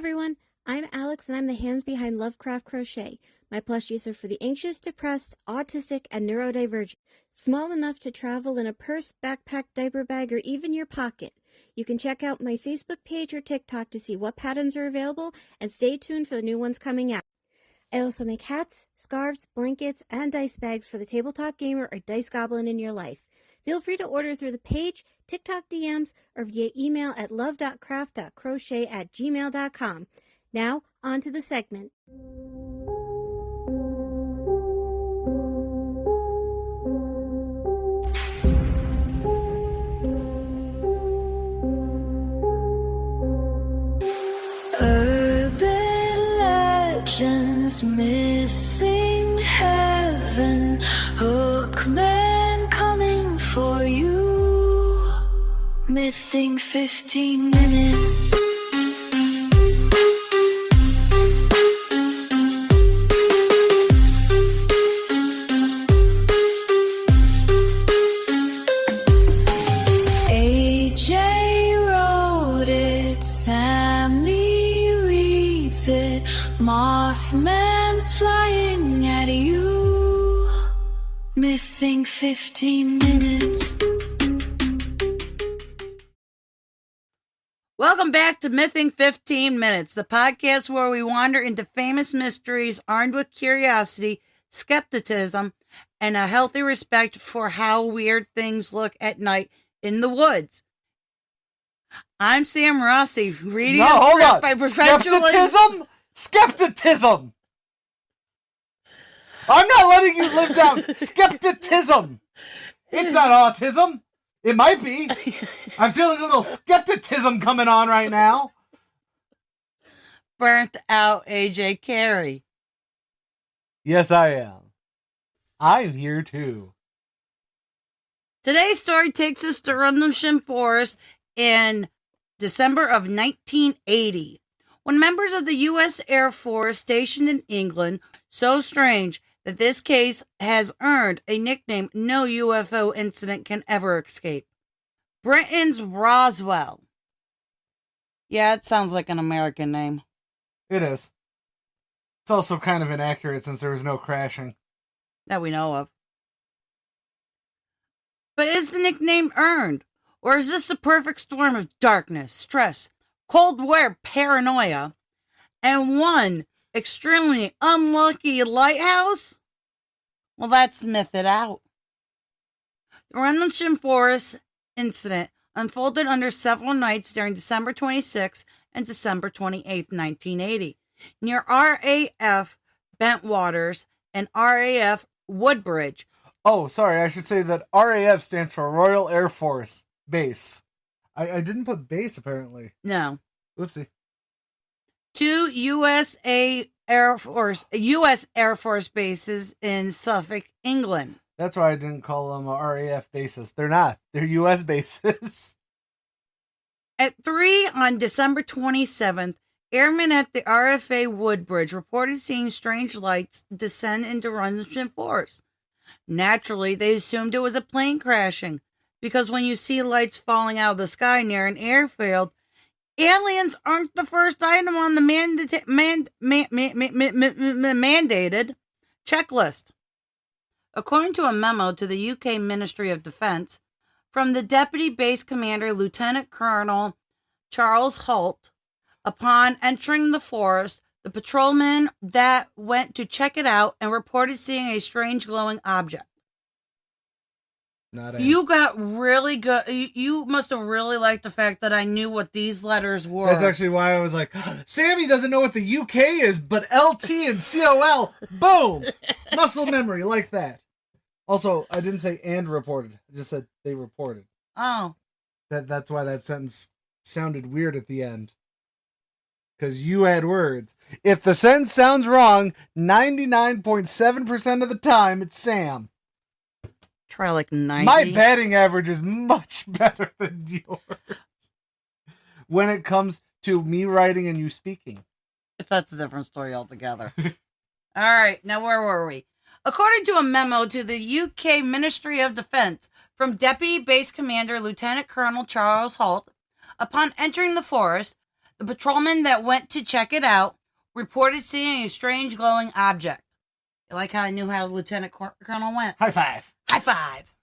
everyone, I'm Alex and I'm the hands behind Lovecraft Crochet. My plushies are for the anxious, depressed, autistic, and neurodivergent. Small enough to travel in a purse, backpack, diaper bag, or even your pocket. You can check out my Facebook page or TikTok to see what patterns are available and stay tuned for the new ones coming out. I also make hats, scarves, blankets, and dice bags for the tabletop gamer or dice goblin in your life. Feel free to order through the page, TikTok DMs, or via email at love.craft.crochet@gmail.com. Now, on to the segment. Urban legends, missing heaven, hookman coming for you, missing 15 minutes. AJ wrote it, Sammy reads it, Mothman's flying at you, missing 15 minutes. Welcome back to Mything 15 Minutes, the podcast where we wander into famous mysteries armed with curiosity, skepticism, and a healthy respect for how weird things look at night in the woods. I'm Sam Rossi, reading a script by professional... Skepticism! I'm not letting you live down skepticism! It's not autism! It might be. I'm feeling a little skepticism coming on right now. Burnt out AJ Carey. Yes, I am. I'm here too. Today's story takes us to Rundumshin Forest in December of 1980, when members of the U.S. Air Force stationed in England, so strange that this case has earned a nickname no UFO incident can ever escape. Britain's Roswell. Yeah, it sounds like an American name. It is. It's also kind of inaccurate since there was no crashing. That we know of. But is the nickname earned? Or is this a perfect storm of darkness, stress, Cold War paranoia, and one extremely unlucky lighthouse? Well, let's myth it out. The Rendlesham Forest incident unfolded under several nights during December 26 and December 28, 1980, near RAF Bentwaters and RAF Woodbridge. Oh, sorry, I should say that RAF stands for Royal Air Force Base. I didn't put base, apparently. No. Oopsie. Two U.S. Air Force bases in Suffolk, England. That's why I didn't call them RAF bases. They're not. They're U.S. bases. At 3 on December 27th, airmen at the RFA Woodbridge reported seeing strange lights descend into Rundumshin Forest. Naturally, they assumed it was a plane crashing, because when you see lights falling out of the sky near an airfield, aliens aren't the first item on the mandated checklist. According to a memo to the UK Ministry of Defence from the Deputy Base Commander Lieutenant Colonel Charles Holt, upon entering the forest, the patrolmen that went to check it out and reported seeing a strange glowing object. You got really good. You must have really liked the fact that I knew what these letters were. That's actually why I was like, Sammy doesn't know what the UK is, but LT and COL, boom! Muscle memory, like that. Also, I didn't say and reported. I just said they reported. Oh. That's why that sentence sounded weird at the end. Because you had words. If the sentence sounds wrong, 99.7% of the time, it's Sam. Try like 90. My batting average is much better than yours when it comes to me writing and you speaking. That's a different story altogether. All right, now where were we? According to a memo to the UK Ministry of Defence from Deputy Base Commander Lieutenant Colonel Charles Holt, upon entering the forest, The patrolman that went to check it out reported seeing a strange glowing object. You like how I knew how Lieutenant Colonel went? High five. High five.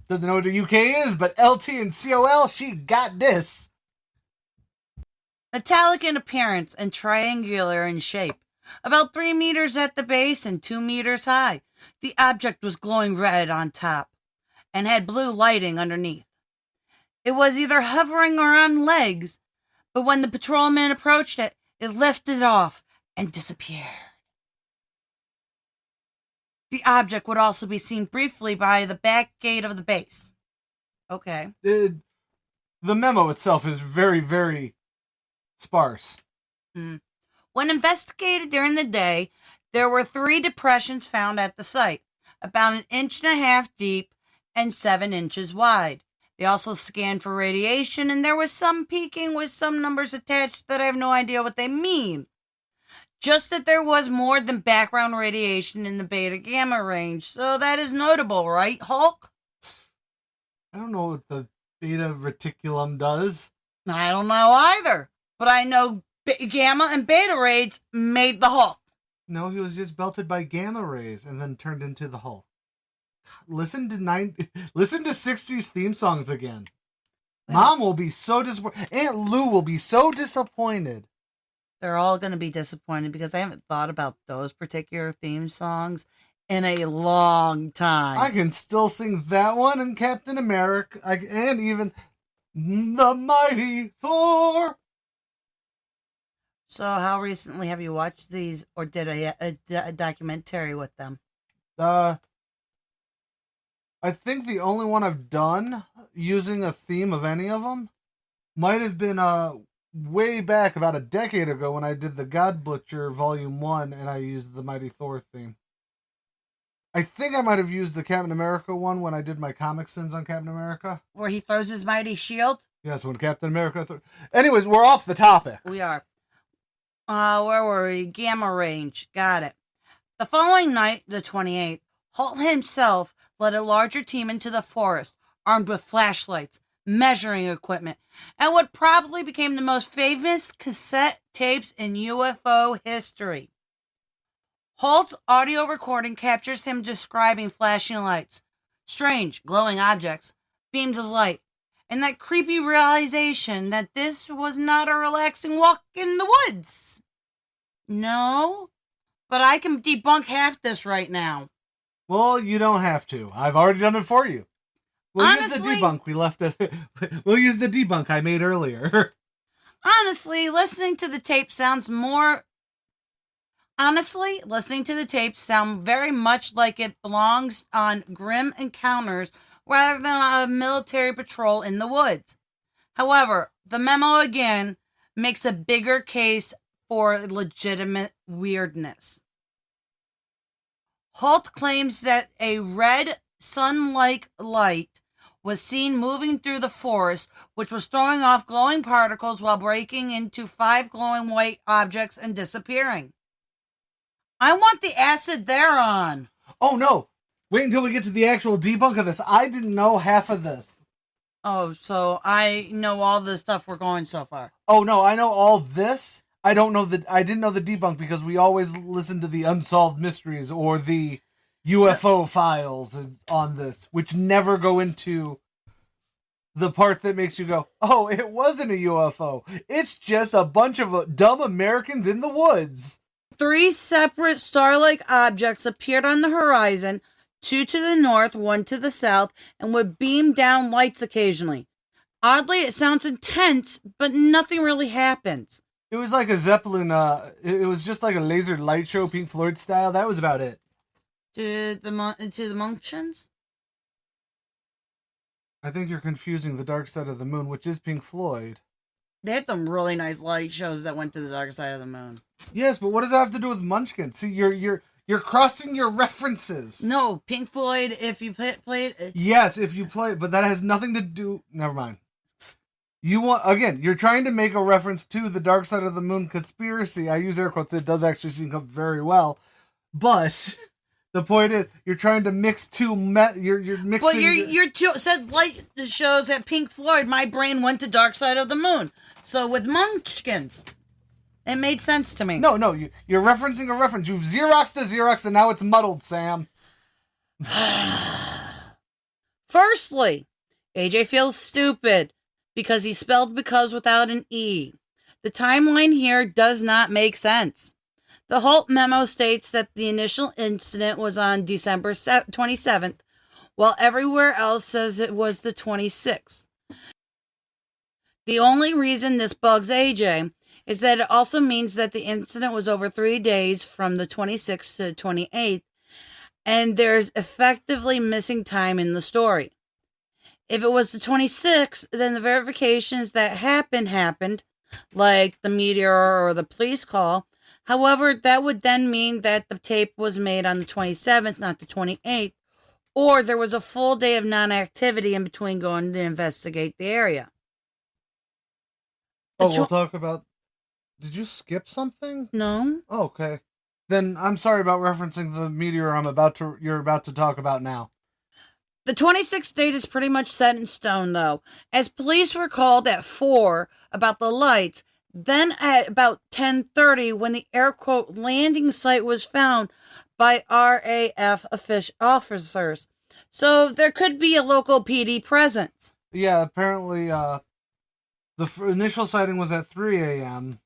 Doesn't know what the UK is, but LT and COL, she got this. Metallic in appearance and triangular in shape. About 3 meters at the base and 2 meters high. The object was glowing red on top and had blue lighting underneath. It was either hovering or on legs, but when the patrolman approached it, it lifted off and disappeared. The object would also be seen briefly by the back gate of the base. Okay. The memo itself is very, very sparse. When investigated during the day, there were 3 depressions found at the site, about 1.5 inches deep and 7 inches wide. They also scanned for radiation, and there was some peaking with some numbers attached that I have no idea what they mean. Just that there was more than background radiation in the beta-gamma range, so that is notable, right, Hulk? I don't know what the beta reticulum does. I don't know either, but I know gamma and beta rays made the Hulk. No, he was just belted by gamma rays and then turned into the Hulk. Listen to 60s theme songs again. Mom will be so disappointed. Aunt Lou will be so disappointed. They're all going to be disappointed because I haven't thought about those particular theme songs in a long time. I can still sing that one and Captain America and even the Mighty Thor. So how recently have you watched these or did a documentary with them? I think the only one I've done using a theme of any of them might have been way back about a decade ago when I did the God Butcher Volume 1 and I used the Mighty Thor theme. I think I might have used the Captain America one when I did my comic sins on Captain America. Where he throws his mighty shield? Yes, when Captain America... Anyways, we're off the topic. We are. Where were we? Gamma range. Got it. The following night, the 28th, Holt himself led a larger team into the forest, armed with flashlights, measuring equipment, and what probably became the most famous cassette tapes in UFO history. Holt's audio recording captures him describing flashing lights, strange glowing objects, beams of light, and that creepy realization that this was not a relaxing walk in the woods. No, but I can debunk half this right now. Well, you don't have to. I've already done it for you. We'll use the debunk we left it. We'll use the debunk I made earlier. Honestly, listening to the tape sound very much like it belongs on Grim Encounters rather than a military patrol in the woods. However, the memo again makes a bigger case for legitimate weirdness. Holt claims that a red sun-like light was seen moving through the forest, which was throwing off glowing particles while breaking into 5 glowing white objects and disappearing. I want the acid they're on. Oh, no. Wait until we get to the actual debunk of this. I didn't know half of this. Oh, so I know all the stuff we're going so far. Oh, no, I know all this. I didn't know the debunk because we always listen to the Unsolved Mysteries or the UFO files on this, which never go into the part that makes you go, oh, it wasn't a UFO. It's just a bunch of dumb Americans in the woods. 3 separate star-like objects appeared on the horizon, 2 to the north, 1 to the south, and would beam down lights occasionally. Oddly, it sounds intense, but nothing really happens. It was like a Zeppelin, it was just like a laser light show, Pink Floyd style. That was about it. To the Munchkins? I think you're confusing the Dark Side of the Moon, which is Pink Floyd. They had some really nice light shows that went to the dark side of the moon. Yes, but what does that have to do with Munchkin? See, you're crossing your references. No, Pink Floyd, if you played... Yes, if you play, but that has nothing to do... Never mind. You're trying to make a reference to the Dark Side of the Moon conspiracy. I use air quotes. It does actually sync up very well. But The point is, you're trying to mix you're mixing. Well, you said light shows at Pink Floyd. My brain went to Dark Side of the Moon. So with Munchkins, it made sense to me. No, you're referencing a reference. You've Xeroxed a Xerox, and now it's muddled, Sam. Firstly, AJ feels stupid because he spelled because without an E. The timeline here does not make sense. The Holt memo states that the initial incident was on December 27th, while everywhere else says it was the 26th. The only reason this bugs AJ is that it also means that the incident was over 3 days from the 26th to the 28th, and there's effectively missing time in the story. If it was the 26th, then the verifications that happened, like the meteor or the police call. However, that would then mean that the tape was made on the 27th, not the 28th, or there was a full day of non-activity in between going to investigate the area. We'll talk about... Did you skip something? No. Oh, okay. Then I'm sorry about referencing the meteor you're about to talk about now. The 26th date is pretty much set in stone, though, as police were called at 4 about the lights. Then at about 10:30, when the air quote landing site was found by RAF officers. So there could be a local PD presence. Yeah, apparently the initial sighting was at 3 a.m.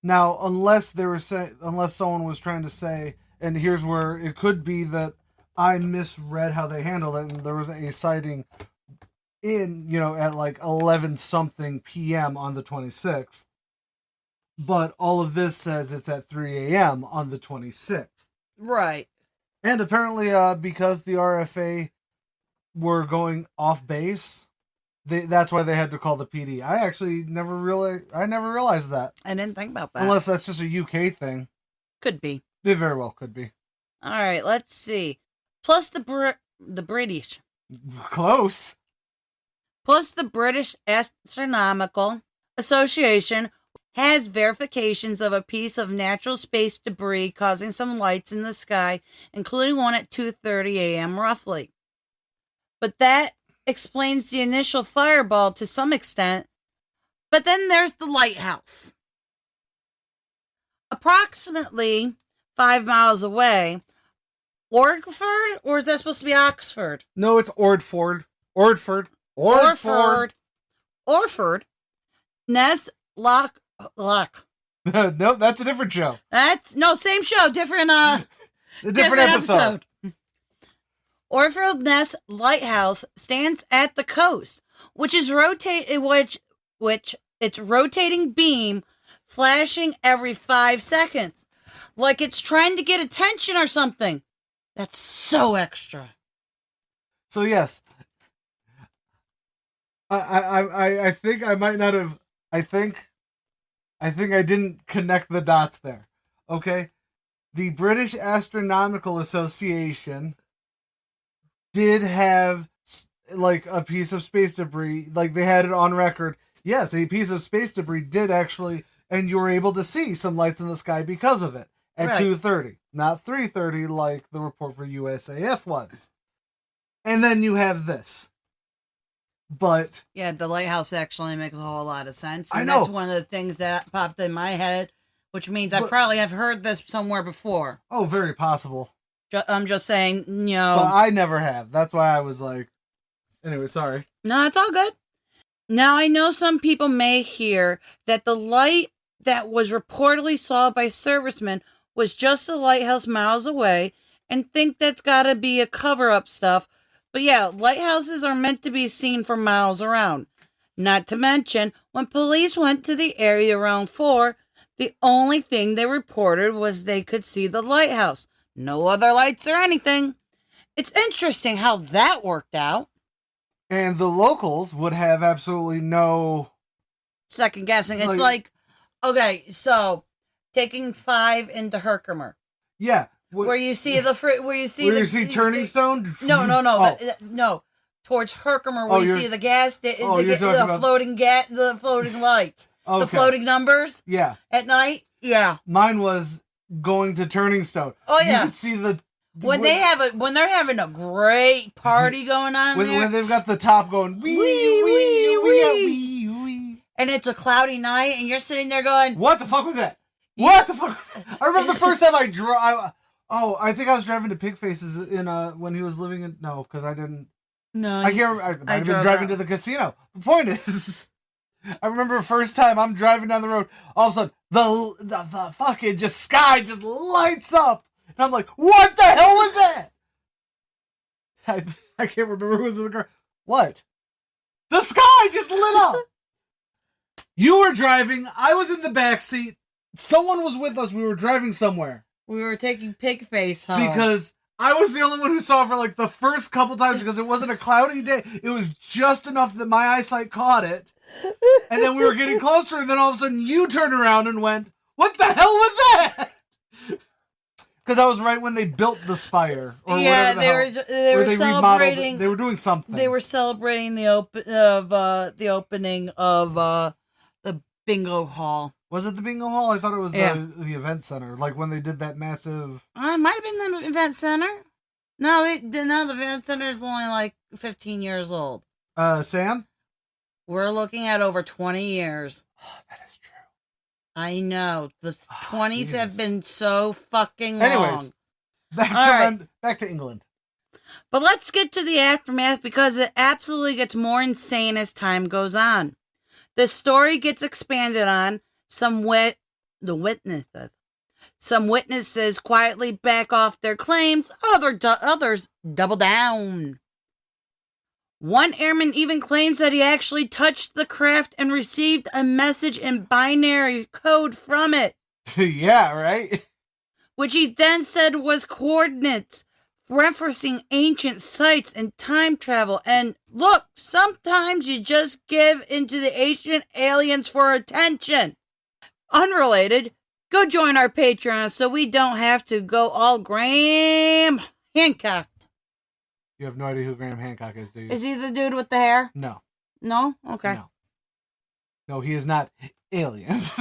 Now, unless someone was trying to say, and here's where it could be that I misread how they handled it, and there was a sighting at like 11 something p.m. on the 26th. But all of this says it's at 3 a.m. on the 26th. Right. And apparently, because the RFA were going off base, that's why they had to call the PD. I actually never realized that. I didn't think about that. Unless that's just a UK thing. Could be. It very well could be. All right, let's see. Plus the British. Close. Plus the British Astronomical Association has verifications of a piece of natural space debris causing some lights in the sky, including one at 2:30 a.m. roughly. But that explains the initial fireball to some extent. But then there's the lighthouse. Approximately 5 miles away, Orford, or is that supposed to be Oxford? No, it's Ordford. Orford. Ness Lock. No, that's a different show. Same show, different different episode. Orford Ness Lighthouse stands at the coast, which its rotating beam flashing every 5 seconds, like it's trying to get attention or something. That's so extra. So yes, I think I might not have. I think I didn't connect the dots there. Okay, the British Astronomical Association did have like a piece of space debris, like they had it on record. Yes, a piece of space debris did actually, and you were able to see some lights in the sky because of it at 2:30, not 3:30 like the report for USAF was. And then you have this. But yeah, the lighthouse actually makes a whole lot of sense. I know. That's one of the things that popped in my head, which means I probably have heard this somewhere before. Oh, very possible. I'm just saying, But I never have. That's why I was like... Anyway, sorry. No, it's all good. Now, I know some people may hear that the light that was reportedly saw by servicemen was just a lighthouse miles away and think that's gotta be a cover-up stuff. But yeah, lighthouses are meant to be seen for miles around. Not to mention, when police went to the area around 4, the only thing they reported was they could see the lighthouse. No other lights or anything. It's interesting how that worked out. And the locals would have absolutely no... second guessing. It's like okay, so taking 5 into Herkimer. Yeah. Where you see where you see Turning Stone? No. No. Towards Herkimer, where you see the gas, the floating lights, the floating numbers. Yeah. At night. Yeah. Mine was going to Turning Stone. Oh yeah. You could see the when they're having a great party going on there, when they've got the top going wee, and it's a cloudy night, and you're sitting there going, "What the fuck was that? What the fuck was that?" I remember the first time I drove. I think I was driving to Pig Faces in when he was living in because I didn't. No, I can't remember. I've been driving to the casino. The point is, I remember the first time I'm driving down the road. All of a sudden, the fucking sky just lights up, and I'm like, "What the hell was that?" I can't remember who was in the car. What? The sky just lit up. You were driving. I was in the back seat. Someone was with us. We were driving somewhere. We were taking Pig Face home because I was the only one who saw it for like the first couple times because it wasn't a cloudy day. It was just enough that my eyesight caught it. And then we were getting closer, and then all of a sudden you turned around and went, "What the hell was that?" Because I was right when they built the spire. Or yeah, they were celebrating. They were doing something. They were celebrating the opening of the bingo hall. Was it the bingo hall? I thought it was the event center. Like when they did that massive... It might have been the event center. No, the event center is only like 15 years old. Sam? We're looking at over 20 years. Oh, that is true. I know. The 20s have been so fucking long. Anyways, back to England. But let's get to the aftermath because it absolutely gets more insane as time goes on. The story gets expanded on. Some witnesses quietly back off their claims. Others double down. One airman even claims that he actually touched the craft and received a message in binary code from it. Yeah, right? Which he then said was coordinates, referencing ancient sites and time travel. And look, sometimes you just give into the ancient aliens for attention. Unrelated, go join our Patreon so we don't have to go all Graham Hancock. You have no idea who Graham Hancock is, do you? Is he the dude with the hair? No. No? Okay. No, he is not aliens.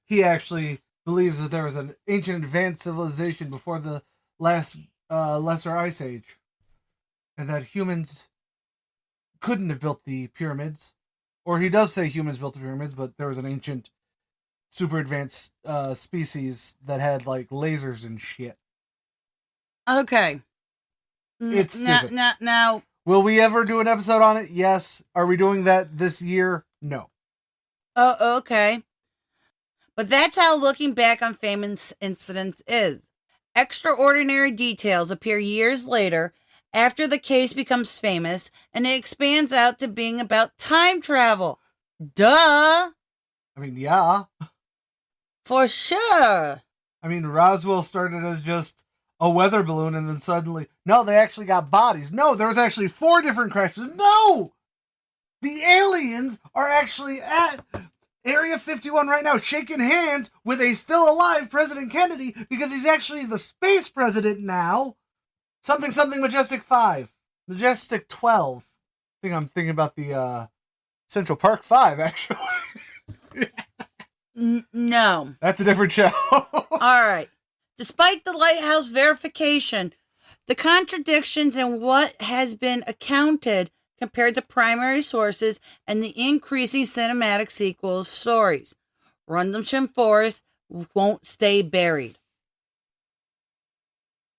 He actually believes that there was an ancient advanced civilization before the last lesser ice age. And that humans couldn't have built the pyramids. Or he does say humans built the pyramids, but there was an ancient super advanced species that had like lasers and shit. Okay. It's stupid. Now, will we ever do an episode on it? Yes. Are we doing that this year? No. Oh, okay. But that's how looking back on famous incidents is. Extraordinary details appear years later after the case becomes famous, and it expands out to being about time travel. Duh! I mean, yeah. For sure. I mean, Roswell started as just a weather balloon, and then suddenly, no, they actually got bodies. No, there was actually 4 different crashes. No! The aliens are actually at Area 51 right now, shaking hands with a still alive President Kennedy, because he's actually the space president now. Something Majestic 5. Majestic 12. I think I'm thinking about the Central Park 5, actually. No. That's a different show. All right. Despite the lighthouse verification, the contradictions in what has been accounted compared to primary sources and the increasing cinematic sequels stories, Rundumshin Forest won't stay buried.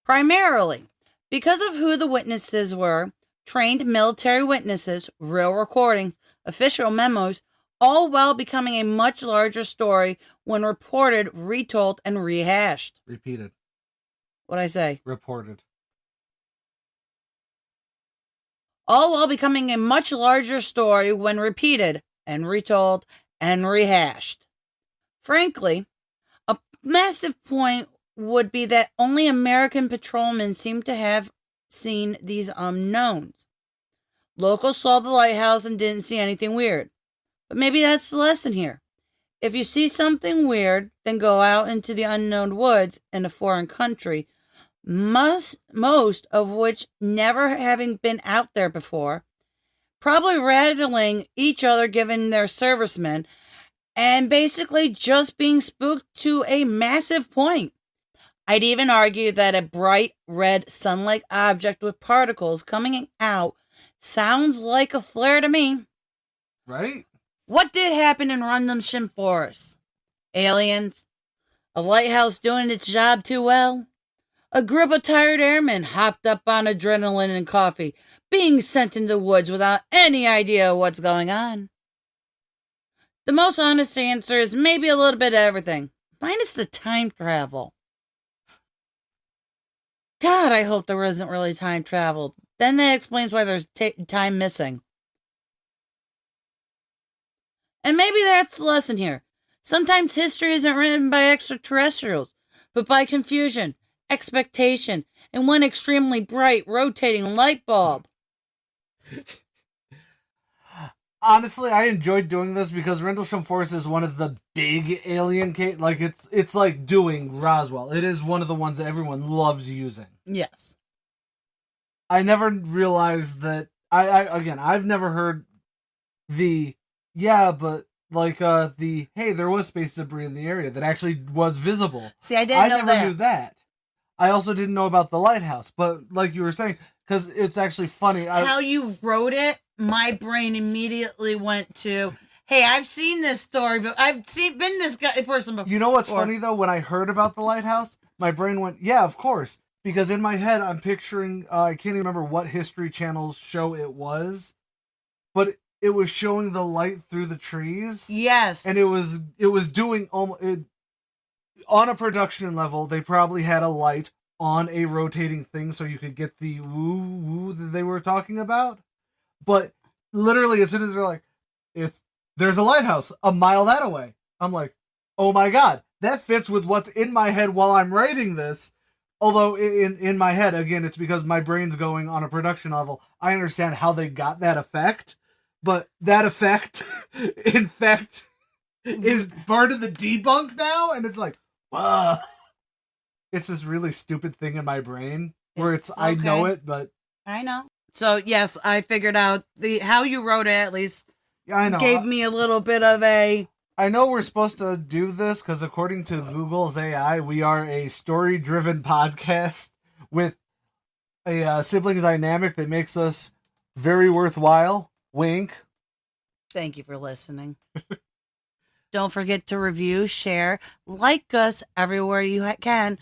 Primarily, because of who the witnesses were, trained military witnesses, real recordings, official memos, all while becoming a much larger story when reported, retold, and rehashed. Repeated. What'd I say? Reported. All while becoming a much larger story when repeated and retold and rehashed. Frankly, a massive point would be that only American patrolmen seem to have seen these unknowns. Locals saw the lighthouse and didn't see anything weird. But maybe that's the lesson here. If you see something weird, then go out into the unknown woods in a foreign country, most of which never having been out there before, probably rattling each other given their servicemen, and basically just being spooked to a massive point. I'd even argue that a bright red sun-like object with particles coming out sounds like a flare to me. Right? What did happen in Rundumshin Forest? Aliens? A lighthouse doing its job too well? A group of tired airmen hopped up on adrenaline and coffee, being sent into the woods without any idea of what's going on? The most honest answer is maybe a little bit of everything, minus the time travel. God, I hope there isn't really time travel. Then that explains why there's time missing. And maybe that's the lesson here. Sometimes history isn't written by extraterrestrials, but by confusion, expectation, and one extremely bright, rotating light bulb. Honestly, I enjoyed doing this because Rendlesham Forest is one of the big alien like it's like doing Roswell. It is one of the ones that everyone loves using. Yes. I never realized that I've never heard the hey, there was space debris in the area that actually was visible. See, I never knew that. I also didn't know about the lighthouse, but like you were saying, because it's actually funny. How you wrote it, my brain immediately went to, hey, I've seen this story, but been this person before. You know what's funny, though? When I heard about the lighthouse, my brain went, yeah, of course. Because in my head, I'm picturing, I can't even remember what History Channel's show it was, but it was showing the light through the trees. Yes. And it was doing almost, on a production level, they probably had a light on a rotating thing so you could get the woo that they were talking about. But literally, as soon as they're like, there's a lighthouse a mile that away, I'm like, oh my god, that fits with what's in my head while I'm writing this. Although in my head, again, it's because my brain's going on a production level. I understand how they got that effect, but that effect, in fact, is part of the debunk now, and it's like, whoa. It's this really stupid thing in my brain where it's okay. I know it, but I know. So yes, I figured out how you wrote it. At least, yeah, I know. Gave me a little bit of a. I know we're supposed to do this because according to Google's AI, we are a story-driven podcast with a sibling dynamic that makes us very worthwhile. Wink. Thank you for listening. Don't forget to review, share, like us everywhere you can.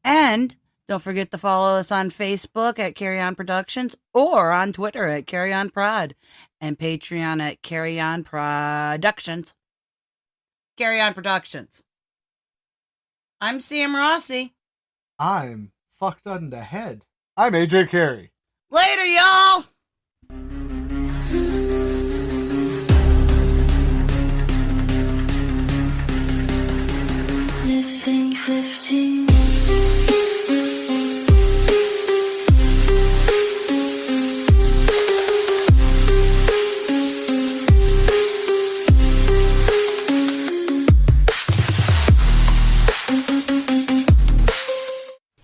And don't forget to follow us on Facebook at Carry On Productions or on Twitter at Carry On Prod and Patreon at Carry On Productions. Carry On Productions. I'm Sam Rossi. I'm fucked on the head. I'm AJ Carey. Later, y'all! Living 15.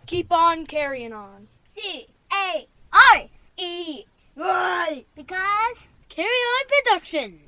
Keep on carrying on. C-A-I-E. Y. Because Carry On Productions.